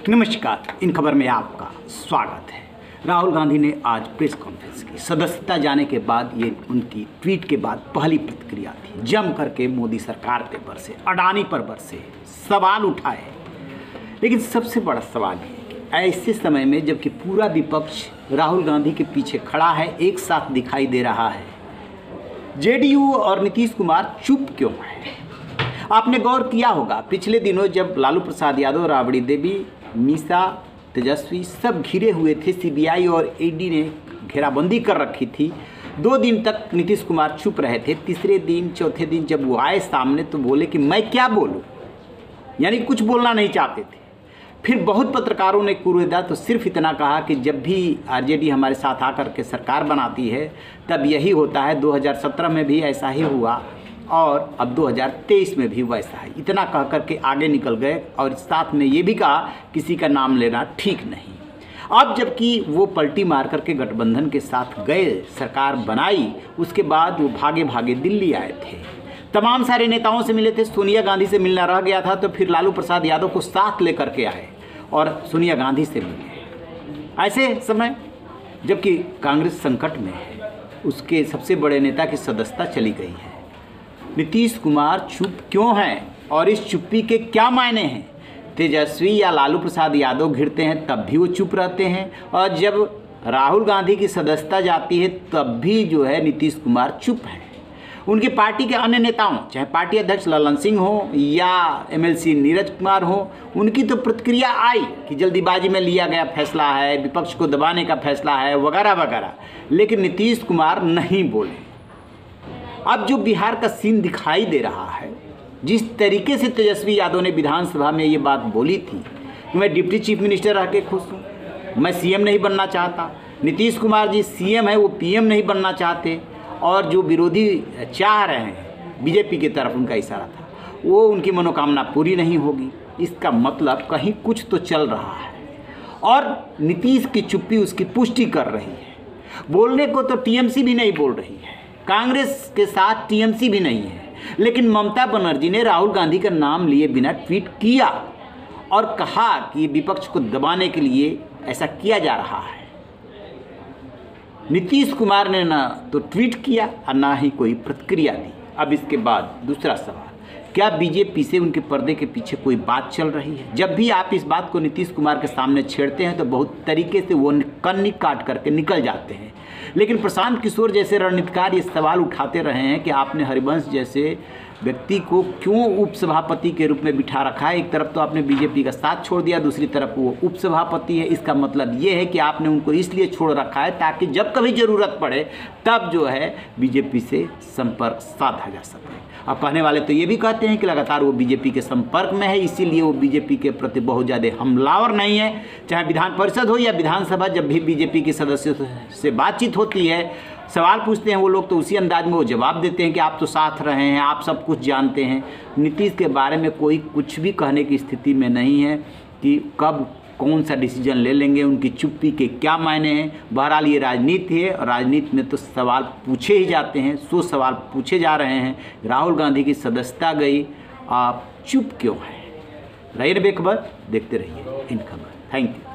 नमस्कार, इन खबर में आपका स्वागत है। राहुल गांधी ने आज प्रेस कॉन्फ्रेंस की। सदस्यता जाने के बाद ये उनकी ट्वीट के बाद पहली प्रतिक्रिया थी। जम करके मोदी सरकार पे बरसे, अडानी पर बरसे, सवाल उठाए। लेकिन सबसे बड़ा सवाल ये है कि ऐसे समय में जबकि पूरा विपक्ष राहुल गांधी के पीछे खड़ा है, एक साथ दिखाई दे रहा है, जेडीयू और नीतीश कुमार चुप क्यों है? आपने गौर किया होगा, पिछले दिनों जब लालू प्रसाद यादव, राबड़ी देवी, मीसा, तेजस्वी सब घिरे हुए थे, सीबीआई और ईडी ने घेराबंदी कर रखी थी। 2 दिन तक नीतीश कुमार चुप रहे थे। तीसरे दिन, चौथे दिन जब वो आए सामने तो बोले कि मैं क्या बोलूं, यानी कुछ बोलना नहीं चाहते थे। फिर बहुत पत्रकारों ने कुरेदा तो सिर्फ इतना कहा कि जब भी आरजेडी हमारे साथ आकर के सरकार बनाती है तब यही होता है। 2017 में भी ऐसा ही हुआ और अब 2023 में भी वैसा है। इतना कह करके आगे निकल गए और साथ में ये भी कहा किसी का नाम लेना ठीक नहीं। अब जबकि वो पलटी मार करके गठबंधन के साथ गए, सरकार बनाई, उसके बाद वो भागे भागे दिल्ली आए थे। तमाम सारे नेताओं से मिले थे। सोनिया गांधी से मिलना रह गया था तो फिर लालू प्रसाद यादव को साथ लेकर के आए और सोनिया गांधी से मिले। ऐसे समय जबकि कांग्रेस संकट में है, उसके सबसे बड़े नेता की सदस्यता चली गई है। नीतीश कुमार चुप क्यों हैं और इस चुप्पी के क्या मायने हैं? तेजस्वी या लालू प्रसाद यादव घिरते हैं तब भी वो चुप रहते हैं, और जब राहुल गांधी की सदस्यता जाती है तब भी जो है नीतीश कुमार चुप हैं। उनकी पार्टी के अन्य नेताओं, चाहे पार्टी अध्यक्ष ललन सिंह हो या एमएलसी नीरज कुमार हो, उनकी तो प्रतिक्रिया आई कि जल्दीबाजी में लिया गया फैसला है, विपक्ष को दबाने का फैसला है, वगैरह वगैरह। लेकिन नीतीश कुमार नहीं बोले। अब जो बिहार का सीन दिखाई दे रहा है, जिस तरीके से तेजस्वी यादव ने विधानसभा में ये बात बोली थी कि मैं डिप्टी चीफ मिनिस्टर रह के खुश हूँ, मैं सीएम नहीं बनना चाहता। नीतीश कुमार जी सीएम है, वो पीएम नहीं बनना चाहते, और जो विरोधी चाह रहे हैं, बीजेपी की तरफ उनका इशारा था, वो उनकी मनोकामना पूरी नहीं होगी। इसका मतलब कहीं कुछ तो चल रहा है और नीतीश की चुप्पी उसकी पुष्टि कर रही है। बोलने को तो टीएमसी भी नहीं बोल रही है, कांग्रेस के साथ टीएमसी भी नहीं है, लेकिन ममता बनर्जी ने राहुल गांधी का नाम लिए बिना ट्वीट किया और कहा कि विपक्ष को दबाने के लिए ऐसा किया जा रहा है। नीतीश कुमार ने ना तो ट्वीट किया और ना ही कोई प्रतिक्रिया दी। अब इसके बाद दूसरा सवाल, क्या बीजेपी से उनके पर्दे के पीछे कोई बात चल रही है? जब भी आप इस बात को नीतीश कुमार के सामने छेड़ते हैं तो बहुत तरीके से वो कन्नी काट करके निकल जाते हैं। लेकिन प्रशांत किशोर जैसे रणनीतिकार ये सवाल उठाते रहे हैं कि आपने हरिवंश जैसे व्यक्ति को क्यों उपसभापति के रूप में बिठा रखा है। एक तरफ तो आपने बीजेपी का साथ छोड़ दिया, दूसरी तरफ वो उपसभापति है। इसका मतलब ये है कि आपने उनको इसलिए छोड़ रखा है ताकि जब कभी ज़रूरत पड़े तब जो है बीजेपी से संपर्क साधा जा सके। अब कहने वाले तो ये भी कहते हैं कि लगातार वो बीजेपी के संपर्क में है, इसीलिए वो बीजेपी के प्रति बहुत ज़्यादा हमलावर नहीं है। चाहे विधान परिषद हो या विधानसभा, जब भी बीजेपी के सदस्यों से बातचीत होती है, सवाल पूछते हैं वो लोग, तो उसी अंदाज में वो जवाब देते हैं कि आप तो साथ रहे हैं, आप सब कुछ जानते हैं। नीतीश के बारे में कोई कुछ भी कहने की स्थिति में नहीं है कि कब कौन सा डिसीजन ले लेंगे, उनकी चुप्पी के क्या मायने हैं। बहरहाल ये राजनीति है और राजनीति में तो सवाल पूछे ही जाते हैं। 100 सवाल पूछे जा रहे हैं। राहुल गांधी की सदस्यता गई, आप चुप क्यों हैं? रहिए बेखबर, देखते रहिए इन खबर। Thank you.